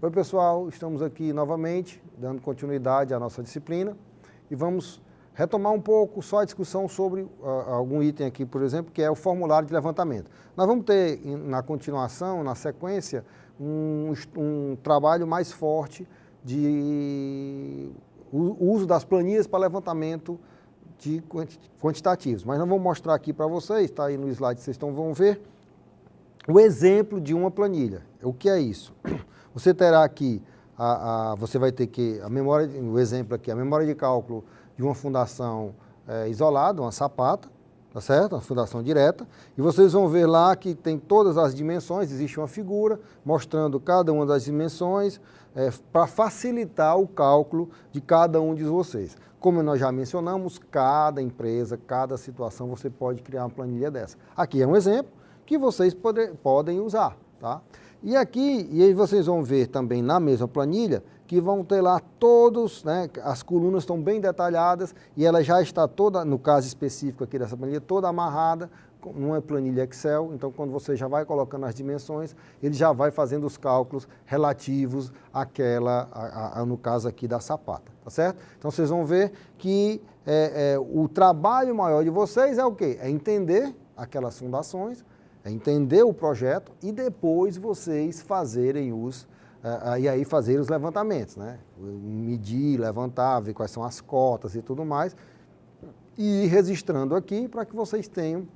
Oi pessoal, estamos aqui novamente dando continuidade à nossa disciplina e vamos retomar um pouco só a discussão sobre algum item aqui, por exemplo, que é o formulário de levantamento. Nós vamos ter na continuação, na sequência, um trabalho mais forte de uso das planilhas para levantamento de quantitativos. Mas nós vamos mostrar aqui para vocês, está aí no slide que vocês vão ver, o exemplo de uma planilha. O que é isso? Você terá aqui, você vai ter que, a memória, o exemplo aqui, a memória de cálculo de uma fundação isolada, uma sapata, tá certo? Uma fundação direta, e vocês vão ver lá que tem todas as dimensões, existe uma figura mostrando cada uma das dimensões para facilitar o cálculo de cada um de vocês. Como nós já mencionamos, cada empresa, cada situação, você pode criar uma planilha dessa. Aqui é um exemplo que vocês podem usar, tá? E aqui, e aí vocês vão ver também na mesma planilha, que vão ter lá todos, né, as colunas estão bem detalhadas e ela já está toda, no caso específico aqui dessa planilha, toda amarrada numa planilha Excel. Então, quando você já vai colocando as dimensões, ele já vai fazendo os cálculos relativos àquela, no caso aqui da sapata, tá certo? Então, vocês vão ver que o trabalho maior de vocês é o quê? É entender aquelas fundações, é entender o projeto e depois vocês fazerem fazer os levantamentos, né? Medir, levantar, ver quais são as cotas e tudo mais, e ir registrando aqui para que vocês tenham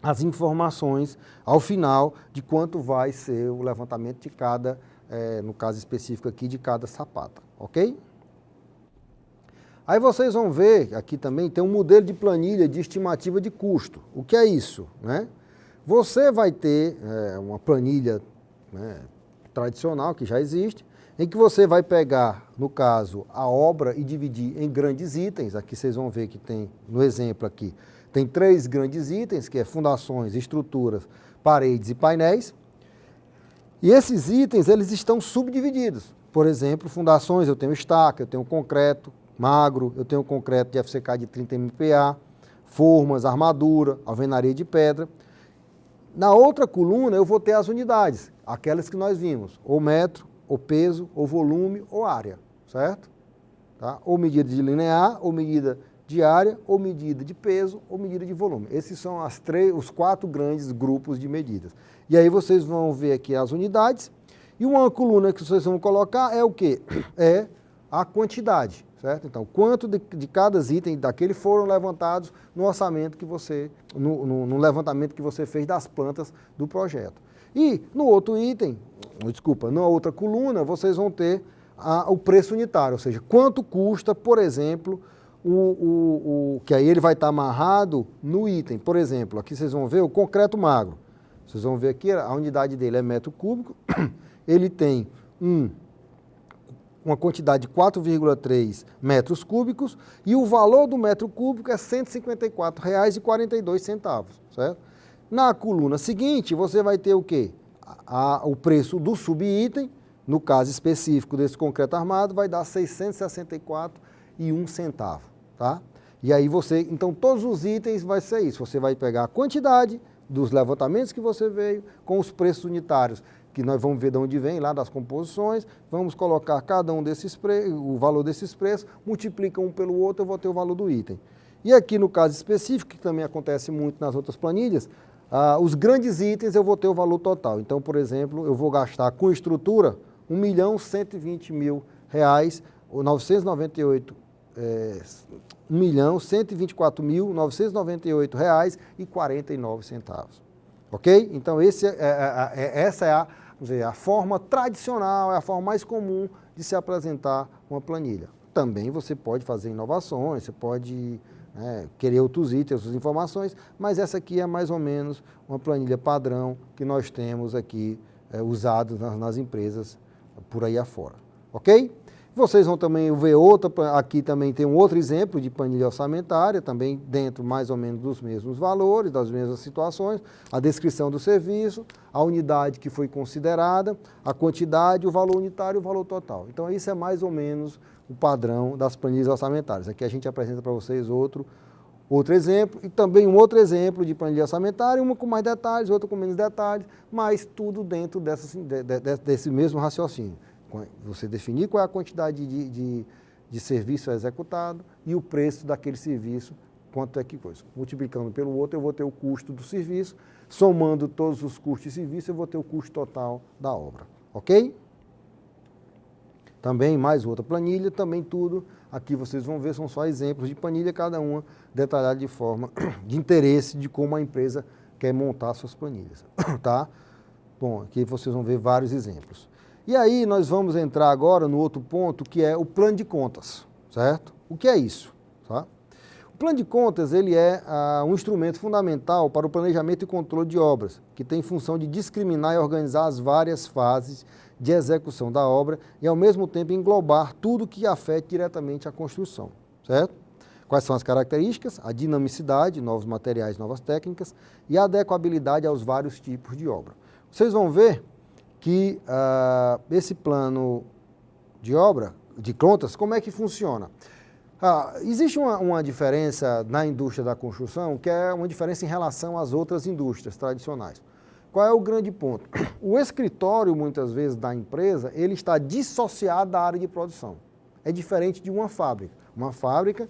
as informações ao final de quanto vai ser o levantamento de cada, no caso específico aqui, de cada sapata, ok? Aí vocês vão ver, aqui também tem um modelo de planilha de estimativa de custo. O que é isso, né? Você vai ter uma planilha, né, tradicional, que já existe, em que você vai pegar, no caso, a obra e dividir em grandes itens. Aqui vocês vão ver que tem, no exemplo aqui, tem 3 grandes itens, que é fundações, estruturas, paredes e painéis. E esses itens, eles estão subdivididos. Por exemplo, fundações, eu tenho estaca, eu tenho concreto magro, eu tenho concreto de FCK de 30 MPa, formas, armadura, alvenaria de pedra. Na outra coluna eu vou ter as unidades, aquelas que nós vimos, ou metro, ou peso, ou volume, ou área, certo? Tá? Ou medida de linear, ou medida de área, ou medida de peso, ou medida de volume. Esses são os 4 grandes grupos de medidas. E aí vocês vão ver aqui as unidades, e uma coluna que vocês vão colocar é o quê? É a quantidade, certo? Então, quanto de cada item daquele foram levantados no orçamento que você, no levantamento que você fez das plantas do projeto. E no outro item, na outra coluna, vocês vão ter o preço unitário, ou seja, quanto custa, por exemplo, que aí ele vai estar amarrado no item. Por exemplo, aqui vocês vão ver o concreto magro. Vocês vão ver aqui, a unidade dele é metro cúbico, ele tem uma quantidade de 4,3 metros cúbicos e o valor do metro cúbico é R$ 154,42, certo? Na coluna seguinte, você vai ter o quê? O preço do subitem, no caso específico desse concreto armado, vai dar R$ 664,01, tá? E aí então todos os itens vai ser isso, você vai pegar a quantidade dos levantamentos que você veio com os preços unitários, que nós vamos ver de onde vem, lá das composições, vamos colocar cada um desses o valor desses preços, multiplica um pelo outro, eu vou ter o valor do item. E aqui no caso específico, que também acontece muito nas outras planilhas, os grandes itens eu vou ter o valor total. Então, por exemplo, eu vou gastar com estrutura R$1.124.998,49. Ok? Então, essa é a forma tradicional, é a forma mais comum de se apresentar uma planilha. Também você pode fazer inovações, você pode querer outros itens, outras informações, mas essa aqui é mais ou menos uma planilha padrão que nós temos aqui usado nas empresas por aí afora. Ok? Vocês vão também ver aqui também tem um outro exemplo de planilha orçamentária, também dentro mais ou menos dos mesmos valores, das mesmas situações, a descrição do serviço, a unidade que foi considerada, a quantidade, o valor unitário e o valor total. Então, isso é mais ou menos o padrão das planilhas orçamentárias. Aqui a gente apresenta para vocês outro exemplo, e também um outro exemplo de planilha orçamentária, uma com mais detalhes, outra com menos detalhes, mas tudo dentro desse mesmo raciocínio. você definir qual é a quantidade de serviço executado e o preço daquele serviço, quanto é que coisa. Multiplicando pelo outro, eu vou ter o custo do serviço, somando todos os custos de serviço, eu vou ter o custo total da obra, ok? Também mais outra planilha, também tudo, aqui vocês vão ver, são só exemplos de planilha, cada uma detalhada de forma de interesse de como a empresa quer montar suas planilhas, tá? Bom, aqui vocês vão ver vários exemplos. E aí nós vamos entrar agora no outro ponto, que é o plano de contas, certo? O que é isso? Tá? O plano de contas ele é um instrumento fundamental para o planejamento e controle de obras, que tem função de discriminar e organizar as várias fases de execução da obra e, ao mesmo tempo, englobar tudo que afete diretamente a construção, certo? Quais são as características? A dinamicidade, novos materiais, novas técnicas e a adequabilidade aos vários tipos de obra. Vocês vão ver que esse plano de obra, de contas, como é que funciona? Existe uma diferença na indústria da construção, que é uma diferença em relação às outras indústrias tradicionais. Qual é o grande ponto? O escritório, muitas vezes, da empresa, ele está dissociado da área de produção. É diferente de uma fábrica. Uma fábrica,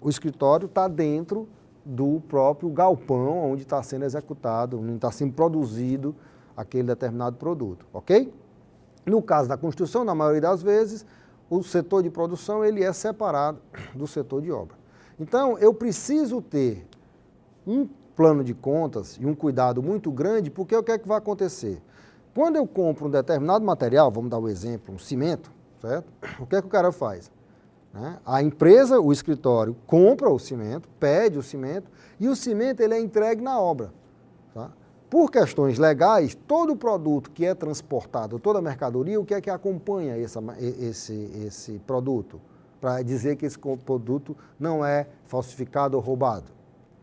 o escritório está dentro do próprio galpão onde está sendo executado, onde está sendo produzido aquele determinado produto, ok? No caso da construção, na maioria das vezes, o setor de produção ele é separado do setor de obra. Então, eu preciso ter um plano de contas e um cuidado muito grande, porque o que é que vai acontecer? Quando eu compro um determinado material, vamos dar um exemplo, um cimento, certo? O que é que o cara faz? A empresa, o escritório, compra o cimento, pede o cimento, e o cimento ele é entregue na obra, tá? Por questões legais, todo produto que é transportado, toda mercadoria, o que é que acompanha esse produto? Para dizer que esse produto não é falsificado ou roubado,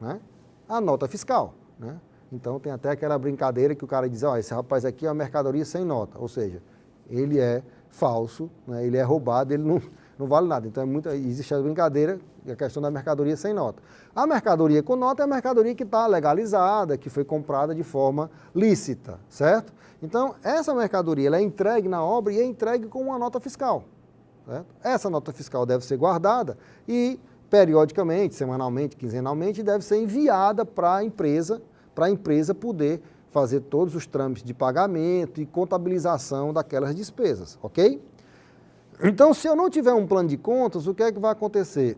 né? A nota fiscal, né? Então tem até aquela brincadeira que o cara diz, esse rapaz aqui é uma mercadoria sem nota, ou seja, ele é falso, né? Ele é roubado, ele não vale nada. Então existe a brincadeira, a questão da mercadoria sem nota. A mercadoria com nota é a mercadoria que está legalizada, que foi comprada de forma lícita, certo? Então, essa mercadoria ela é entregue na obra e é entregue com uma nota fiscal, certo? Essa nota fiscal deve ser guardada e, periodicamente, semanalmente, quinzenalmente, deve ser enviada para a empresa poder fazer todos os trâmites de pagamento e contabilização daquelas despesas, ok? Então, se eu não tiver um plano de contas, o que é que vai acontecer?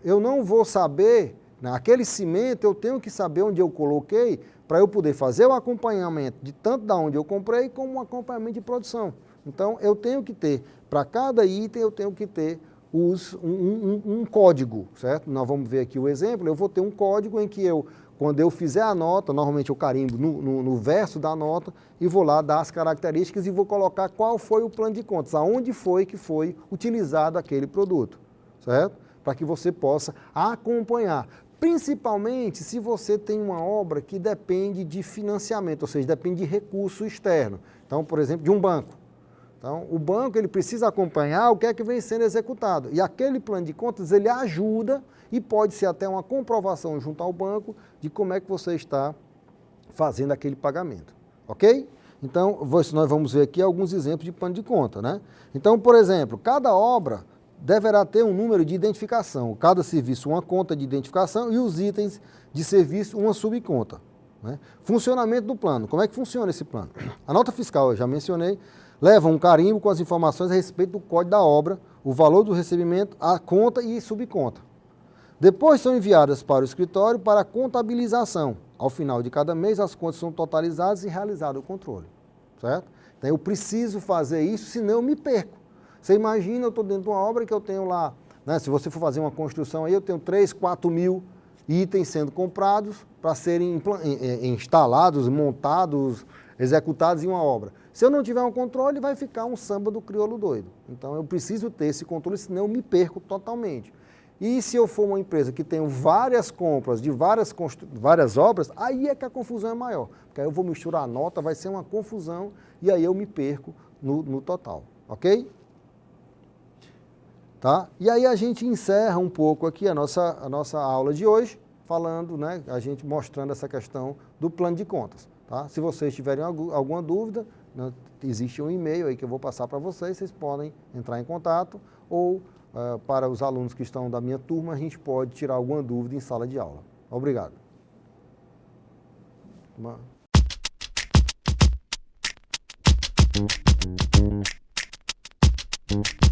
Eu não vou saber, naquele cimento eu tenho que saber onde eu coloquei para eu poder fazer o acompanhamento de tanto da onde eu comprei como um acompanhamento de produção. Então, eu tenho que ter, para cada item eu tenho que ter um código, certo? Nós vamos ver aqui o exemplo, eu vou ter um código em que quando eu fizer a nota, normalmente eu carimbo no verso da nota e vou lá dar as características e vou colocar qual foi o plano de contas, aonde foi que foi utilizado aquele produto, certo? Para que você possa acompanhar, principalmente se você tem uma obra que depende de financiamento, ou seja, depende de recurso externo. Então, por exemplo, de um banco. Então, o banco ele precisa acompanhar o que é que vem sendo executado. E aquele plano de contas, ele ajuda e pode ser até uma comprovação junto ao banco de como é que você está fazendo aquele pagamento. Ok? Então, nós vamos ver aqui alguns exemplos de plano de conta, né? Então, por exemplo, cada obra deverá ter um número de identificação, cada serviço uma conta de identificação e os itens de serviço uma subconta, né? Funcionamento do plano. Como é que funciona esse plano? A nota fiscal, eu já mencionei, leva um carimbo com as informações a respeito do código da obra, o valor do recebimento, a conta e subconta. Depois são enviadas para o escritório para a contabilização. Ao final de cada mês, as contas são totalizadas e realizado o controle, certo? Então, eu preciso fazer isso, senão eu me perco. Você imagina, eu estou dentro de uma obra que eu tenho lá, né, se você for fazer uma construção aí, eu tenho 3, 4 mil itens sendo comprados para serem instalados, montados, executados em uma obra. Se eu não tiver um controle, vai ficar um samba do crioulo doido. Então, eu preciso ter esse controle, senão eu me perco totalmente. E se eu for uma empresa que tem várias compras de várias obras, aí é que a confusão é maior. Porque aí eu vou misturar a nota, vai ser uma confusão e aí eu me perco no total. Ok? Tá? E aí a gente encerra um pouco aqui a nossa aula de hoje, falando, né, a gente mostrando essa questão do plano de contas. Tá? Se vocês tiverem alguma dúvida, né? Existe um e-mail aí que eu vou passar para vocês podem entrar em contato, ou para os alunos que estão da minha turma, a gente pode tirar alguma dúvida em sala de aula. Obrigado. Thank you.